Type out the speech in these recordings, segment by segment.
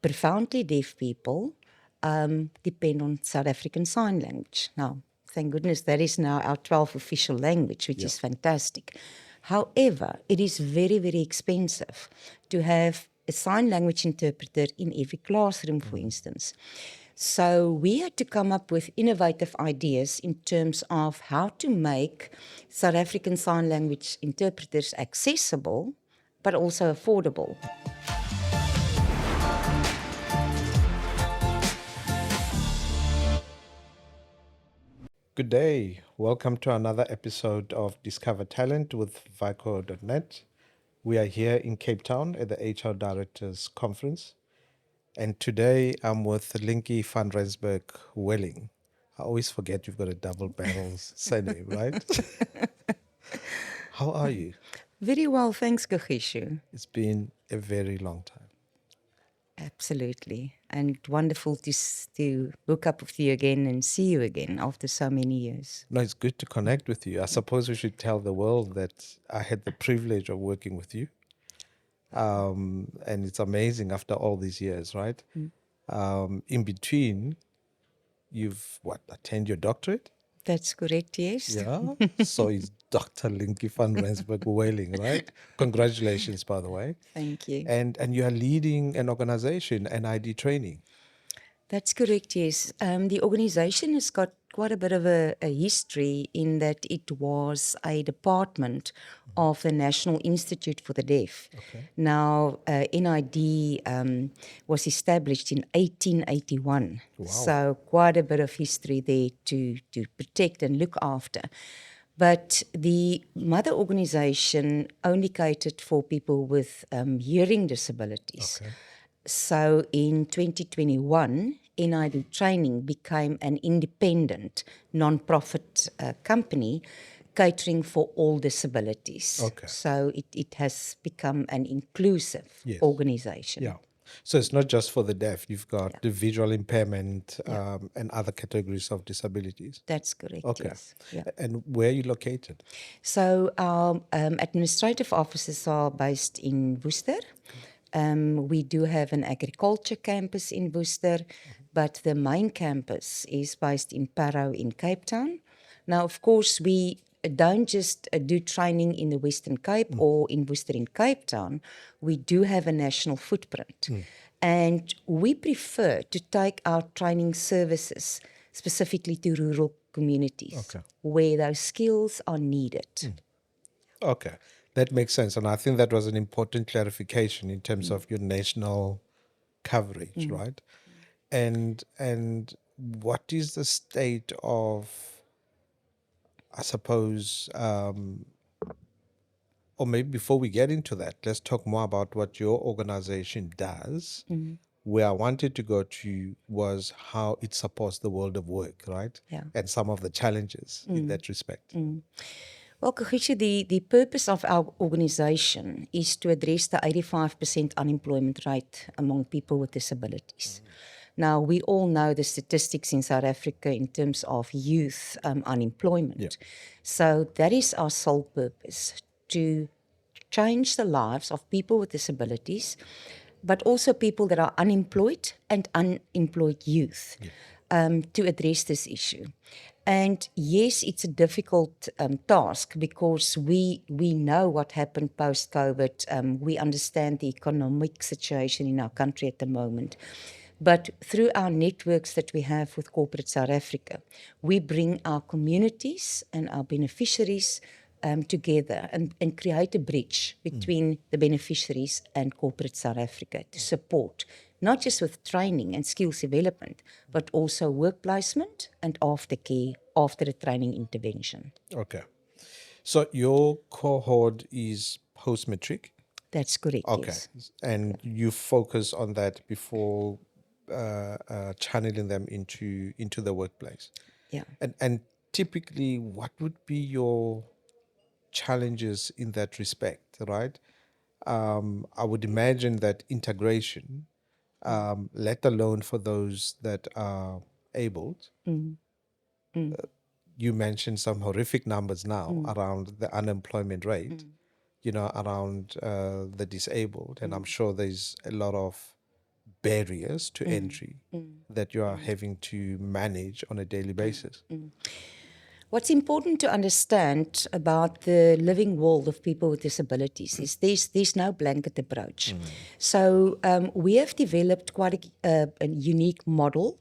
profoundly deaf people depend on South African Sign Language. Now, thank goodness that is now our 12th official language, which is fantastic. However, it is very, very expensive to have a sign language interpreter in every classroom, for instance. So we had to come up with innovative ideas in terms of how to make South African Sign Language interpreters accessible, but also affordable. Good day. Welcome to another episode of Discover Talent with Vico.net. We are here in Cape Town at the HR Directors Conference. And today I'm with Lientjie Van Rensburg-Welling. I always forget you've got a double barrels surname, right? How are you? Very well, thanks, Kagishu. It's been a very long time. Absolutely. And wonderful to hook up with you again and see you again after so many years. No, it's good to connect with you. I suppose we should tell the world that I had the privilege of working with you. And it's amazing after all these years, right? In between, you've attained your doctorate? That's correct, yes. Yeah. So it's Dr. Lientjie Van Rensburg-Welling, right? Congratulations, by the way. Thank you. And you are leading an organization, NID Training. That's correct, yes. The organization has got quite a bit of a history in that it was a department of the National Institute for the Deaf. Okay. Now, NID was established in 1881. Wow. So quite a bit of history there to protect and look after. But the mother organization only catered for people with hearing disabilities. Okay. So in 2021, NID Training became an independent, non-profit company catering for all disabilities. Okay. So it has become an inclusive Yes. organization. Yeah. So it's not just for the deaf. You've got the visual impairment and other categories of disabilities. That's correct, Okay. yes. Yeah. And where are you located? So our administrative offices are based in Worcester. We do have an agriculture campus in Worcester, but the main campus is based in Parow in Cape Town. Now, of course, we don't just do training in the Western Cape or in Worcester in Cape Town. We do have a national footprint. And we prefer to take our training services specifically to rural communities where those skills are needed. Okay. That makes sense. And I think that was an important clarification in terms of your national coverage, right? And what is the state of, I suppose, or maybe before we get into that, let's talk more about what your organization does. Where I wanted to go to was how it supports the world of work, right? Yeah. And some of the challenges in that respect. Well, Kagisha, the purpose of our organization is to address the 85% unemployment rate among people with disabilities. Now, we all know the statistics in South Africa in terms of youth unemployment. So that is our sole purpose, to change the lives of people with disabilities, but also people that are unemployed and unemployed youth, to address this issue. And yes, it's a difficult task because we know what happened post-COVID. We understand the economic situation in our country at the moment. But through our networks that we have with Corporate South Africa, we bring our communities and our beneficiaries together and create a bridge between the beneficiaries and Corporate South Africa to support, not just with training and skills development, but also work placement and aftercare after the training intervention. Okay. So your cohort is post-matric? That's correct, Okay. yes. And you focus on that before channeling them into the workplace. Yeah. And typically, what would be your challenges in that respect, right? I would imagine that integration, let alone for those that are abled, you mentioned some horrific numbers now around the unemployment rate, around the disabled. And I'm sure there's a lot of barriers to entry that you are having to manage on a daily basis? What's important to understand about the living world of people with disabilities is there's no blanket approach. So we have developed quite a unique model,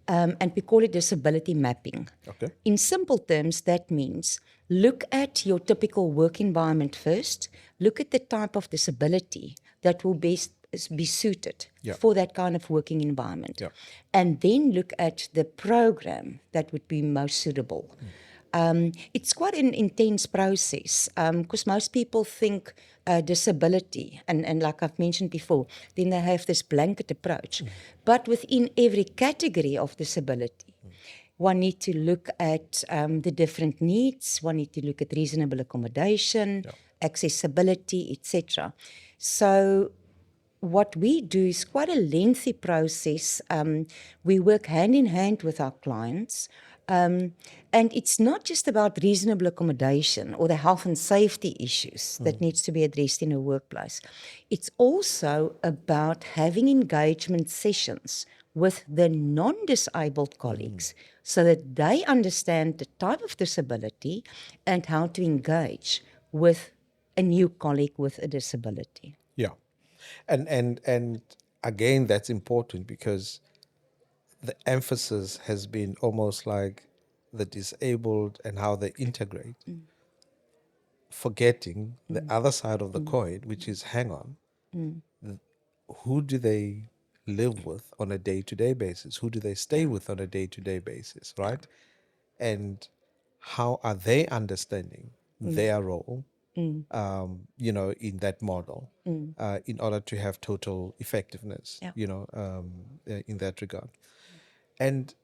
and we call it disability mapping. Okay. In simple terms, that means look at your typical work environment first, look at the type of disability that will best be suited Yeah. for that kind of working environment, Yeah. and then look at the program that would be most suitable. It's quite an intense process because most people think disability, and like I've mentioned before, then they have this blanket approach. But within every category of disability, one need to look at the different needs, one need to look at reasonable accommodation, accessibility, etc. So what we do is quite a lengthy process. We work hand in hand with our clients. And it's not just about reasonable accommodation or the health and safety issues that needs to be addressed in a workplace. It's also about having engagement sessions with the non-disabled colleagues so that they understand the type of disability and how to engage with a new colleague with a disability. Yeah. And again, that's important because the emphasis has been almost like the disabled and how they integrate, forgetting the other side of the coin, which is hang on, who do they live with on a day-to-day basis? Who do they stay with on a day-to-day basis, right? And how are they understanding their role, in that model, in order to have total effectiveness, Yeah. in that regard. And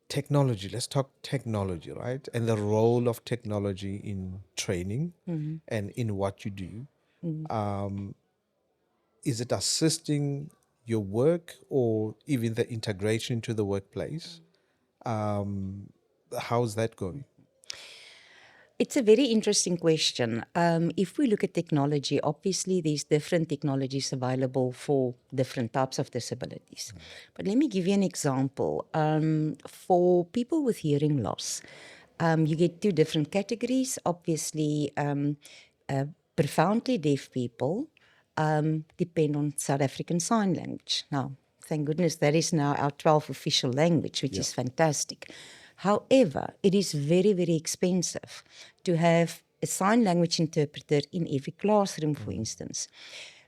technology, let's talk technology, right? And the role of technology in training and in what you do. Is it assisting your work or even the integration into the workplace? How's that going? It's a very interesting question. If we look at technology, obviously there's different technologies available for different types of disabilities. But let me give you an example. For people with hearing loss, you get two different categories. Obviously, profoundly deaf people depend on South African Sign Language. Now, thank goodness that is now our 12th official language, which is fantastic. However, it is very, very expensive to have a sign language interpreter in every classroom, for instance.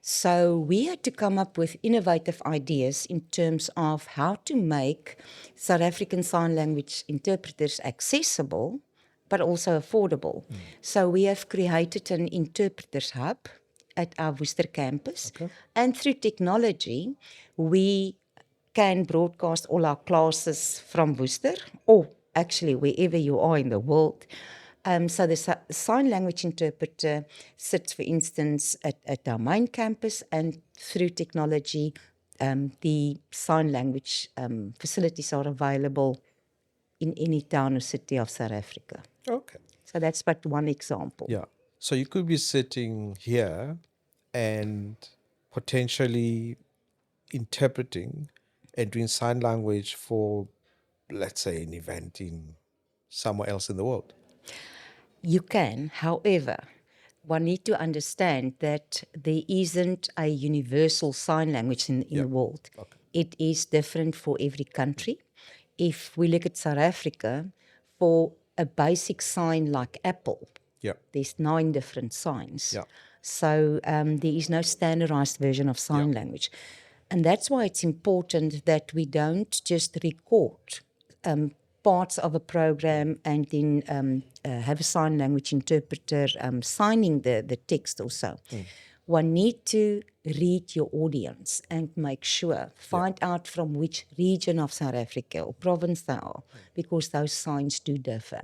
So we had to come up with innovative ideas in terms of how to make South African Sign Language interpreters accessible, but also affordable. So we have created an interpreters hub at our Worcester campus. Okay. And through technology, we can broadcast all our classes from Worcester, or actually wherever you are in the world. So the sign language interpreter sits, for instance, at our main campus, and through technology, the sign language facilities are available in any town or city of South Africa. Okay. So that's but one example. Yeah. So you could be sitting here and potentially interpreting and doing sign language for, let's say, an event in somewhere else in the world. You can, however, one need to understand that there isn't a universal sign language in the world. Okay. It is different for every country. If we look at South Africa, for a basic sign like Apple, Yeah. there's 9 different signs. Yeah. So there is no standardized version of sign language. And that's why it's important that we don't just record parts of a program and then have a sign language interpreter signing the text or so. One need to read your audience and make sure, find out from which region of South Africa or province they are, because those signs do differ.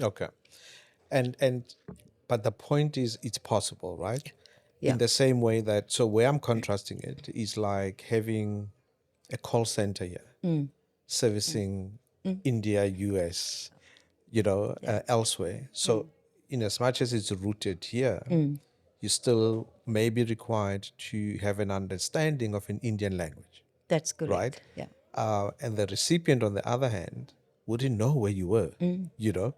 Okay. But the point is it's possible, right? Yeah. In the same way that, so where I'm contrasting it is like having a call center here servicing India, US, elsewhere. So in as much as it's rooted here, you still may be required to have an understanding of an Indian language, That's right? correct. Yeah. And the recipient, on the other hand, wouldn't know where you were. You know,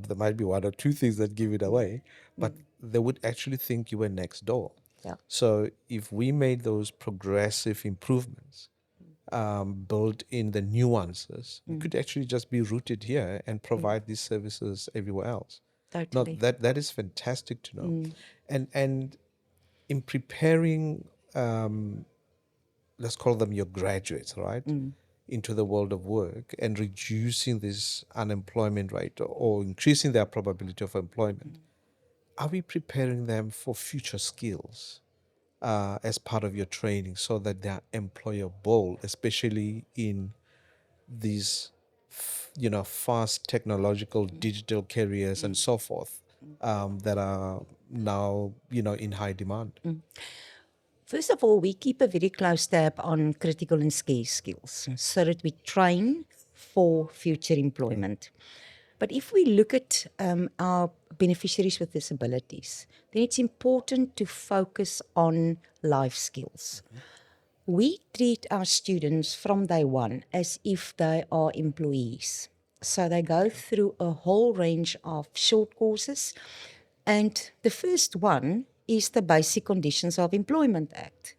there might be one or two things that give it away, but they would actually think you were next door. Yeah. So if we made those progressive improvements, build in the nuances, we could actually just be rooted here and provide these services everywhere else. No, Totally. that is fantastic to know. And in preparing, let's call them your graduates, right, into the world of work and reducing this unemployment rate or increasing their probability of employment, are we preparing them for future skills as part of your training so that they are employable, especially in these, fast technological digital careers and so forth that are now, in high demand? First of all, we keep a very close tab on critical and scarce skills so that we train for future employment. But if we look at our beneficiaries with disabilities, then it's important to focus on life skills. We treat our students from day one as if they are employees. So they go through a whole range of short courses. And the first one is the Basic Conditions of Employment Act.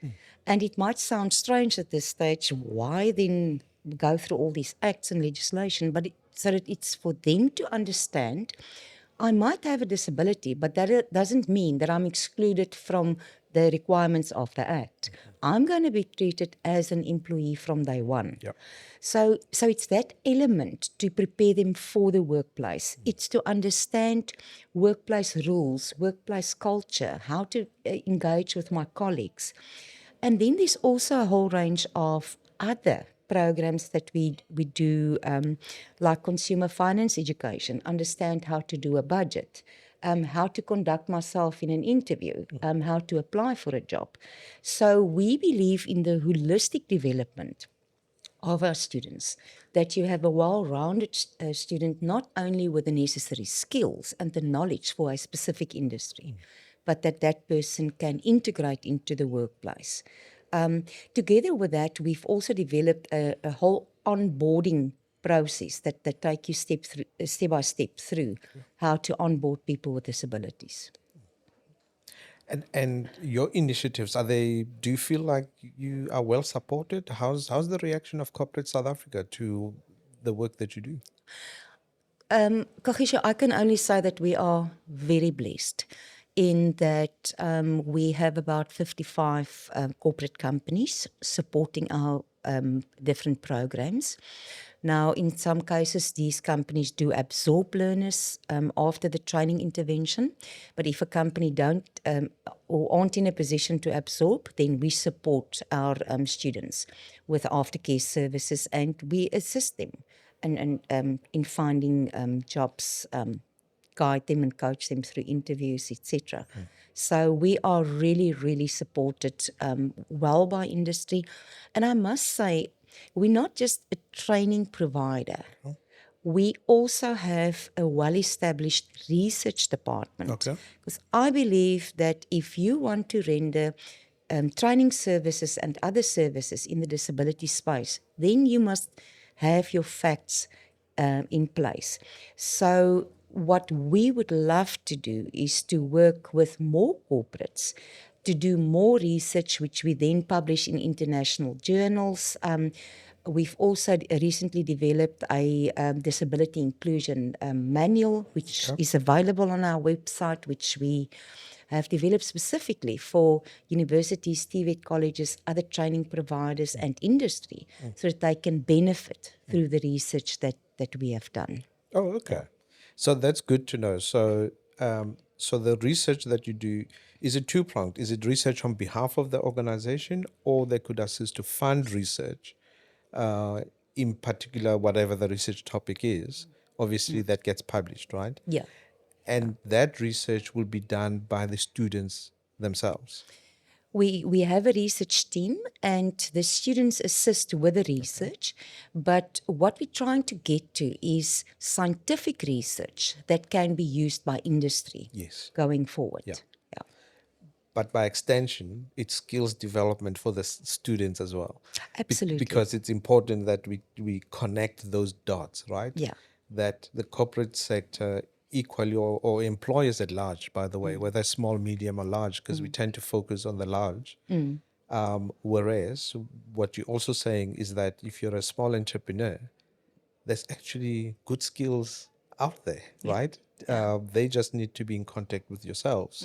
And it might sound strange at this stage, why then go through all these acts and legislation, but so that it's for them to understand I might have a disability, but that doesn't mean that I'm excluded from the requirements of the Act. I'm going to be treated as an employee from day one. Yep. So it's that element to prepare them for the workplace. It's to understand workplace rules, workplace culture, how to engage with my colleagues. And then there's also a whole range of other programs that we do, like consumer finance education, understand how to do a budget, how to conduct myself in an interview, how to apply for a job. So we believe in the holistic development of our students, that you have a well-rounded student, not only with the necessary skills and the knowledge for a specific industry, but that person can integrate into the workplace. Together with that, we've also developed a whole onboarding process that take you step by step through how to onboard people with disabilities. And your initiatives, do you feel like you are well supported? How's the reaction of corporate South Africa to the work that you do? Kagisha, I can only say that we are very blessed in that we have about 55 corporate companies supporting our different programs. Now, in some cases, these companies do absorb learners after the training intervention. But if a company don't or aren't in a position to absorb, then we support our students with aftercare services and we assist them and in finding jobs, guide them and coach them through interviews, etc. So we are really, really supported well by industry. And I must say, we're not just a training provider. We also have a well-established research department. Okay. Because I believe that if you want to render training services and other services in the disability space, then you must have your facts in place. So what we would love to do is to work with more corporates to do more research, which we then publish in international journals. We've also recently developed a disability inclusion manual, which is available on our website, which we have developed specifically for universities, TVET colleges, other training providers and industry so that they can benefit through the research that we have done. Oh, okay. So that's good to know. So, so the research that you do, is it two-pronged? Is it research on behalf of the organization, or they could assist to fund research, in particular, whatever the research topic is? Obviously, that gets published, right? Yeah. And that research will be done by the students themselves. We have a research team and the students assist with the research, but what we're trying to get to is scientific research that can be used by industry Yes. going forward. Yeah. Yeah. but by extension, it's skills development for the students as well. Absolutely. Because it's important that we connect those dots, right? Yeah. That the corporate sector equally, or employers at large, by the way, whether small, medium, or large, because we tend to focus on the large. Whereas what you're also saying is that if you're a small entrepreneur, there's actually good skills out there, right? They just need to be in contact with yourselves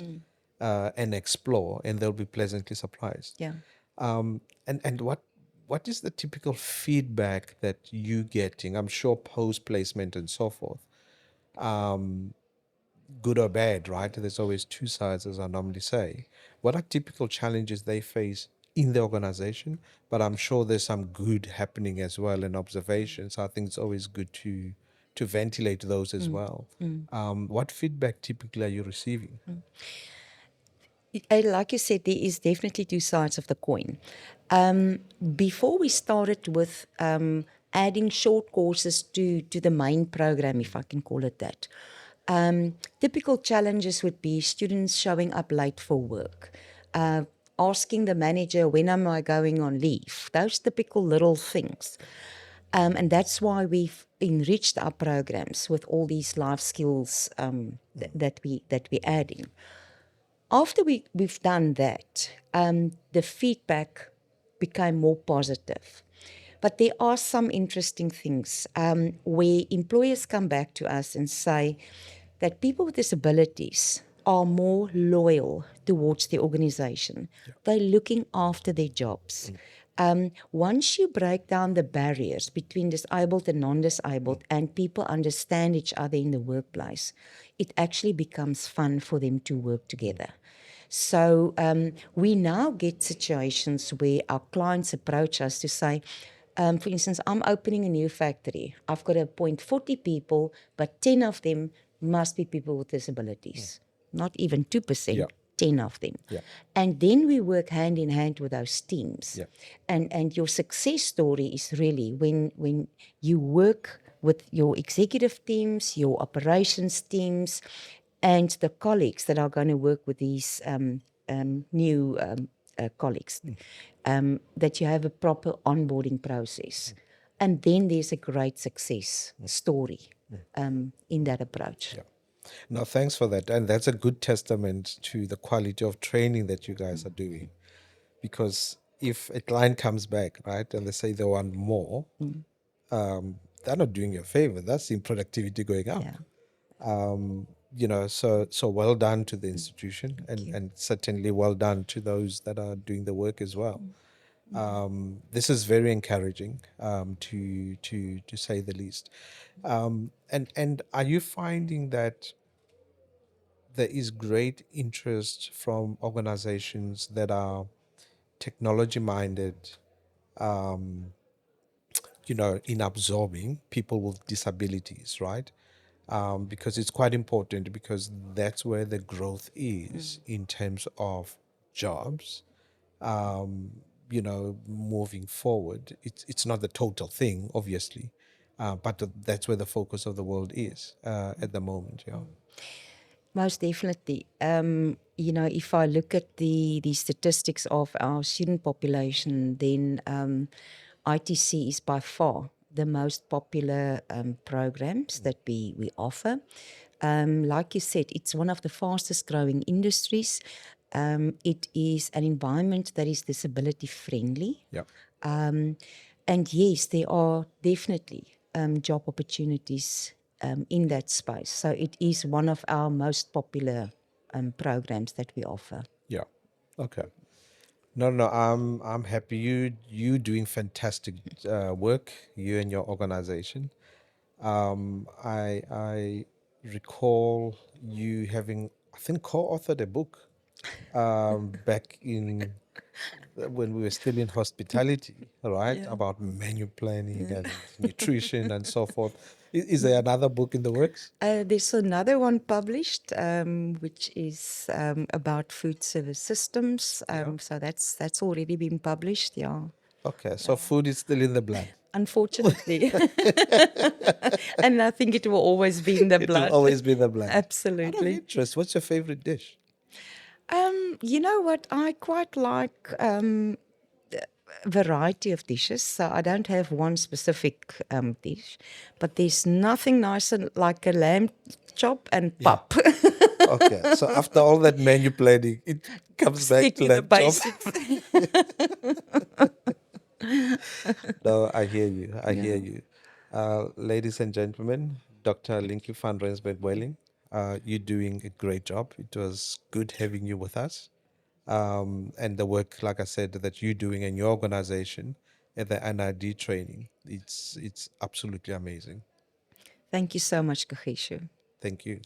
and explore, and they'll be pleasantly surprised. Yeah. And what is the typical feedback that you getting? I'm sure post placement and so forth, good or bad, right? There's always two sides, as I normally say. What are typical challenges they face in the organization? But I'm sure there's some good happening as well and observations. I think it's always good to ventilate those as well. What feedback typically are you receiving? Like you said, there is definitely two sides of the coin. Before we started with adding short courses to the main program, if I can call it that, typical challenges would be students showing up late for work, asking the manager, when am I going on leave? Those typical little things. And that's why we've enriched our programs with all these life skills that we're adding. After we've done that, the feedback became more positive. But there are some interesting things where employers come back to us and say that people with disabilities are more loyal towards the organization. They're looking after their jobs. Once you break down the barriers between disabled and non-disabled and people understand each other in the workplace, it actually becomes fun for them to work together. So we now get situations where our clients approach us to say, for instance, I'm opening a new factory. I've got to appoint 40 people, but 10 of them must be people with disabilities. Not even 2%. Yeah. 10 of them. Yeah. And then we work hand in hand with those teams. Yeah. And your success story is really when you work with your executive teams, your operations teams, and the colleagues that are going to work with these new colleagues, that you have a proper onboarding process. And then there's a great success story in that approach. Yeah. No, thanks for that. And that's a good testament to the quality of training that you guys are doing. Because if a client comes back, right, and they say they want more, they're not doing you a favor. That's seeing productivity going up. Yeah. So well done to the institution, and certainly well done to those that are doing the work as well. This is very encouraging, to say the least. And are you finding that there is great interest from organizations that are technology minded, in absorbing people with disabilities, right? Because it's quite important, because that's where the growth is in terms of jobs. Moving forward, it's not the total thing, obviously, but that's where the focus of the world is at the moment. Yeah. Most definitely. If I look at the statistics of our student population, then ITC is by far the most popular programs that we offer. Like you said, it's one of the fastest growing industries. It is an environment that is disability friendly. Yeah. And yes, there are definitely job opportunities in that space. So it is one of our most popular programs that we offer. Yeah. Okay. No. I'm happy you doing fantastic work. You and your organization. I recall you having, I think, co-authored a book back in when we were still in hospitality, right? Yeah. About menu planning and nutrition and so forth. Is there another book in the works? There's another one published, which is about food service systems. So that's already been published. Yeah. Okay, so food is still in the blood. Unfortunately. And I think it will always be in the It will blood. always be the blood. Out of Absolutely. interest, what's your favorite dish? You know what? I quite like variety of dishes, so I don't have one specific dish, but there's nothing nicer like a lamb chop and Yeah. pap. Okay. So after all that menu planning, it comes back Stick to to the lamb chop. basics. No, I hear you. I hear Yeah. you. Ladies and gentlemen, Dr. Lientjie Van Rensburg-Welling, you're doing a great job. It was good having you with us. And the work, like I said, that you're doing in your organization at the NID training, it's absolutely amazing. Thank you so much, Kagisha. Thank you.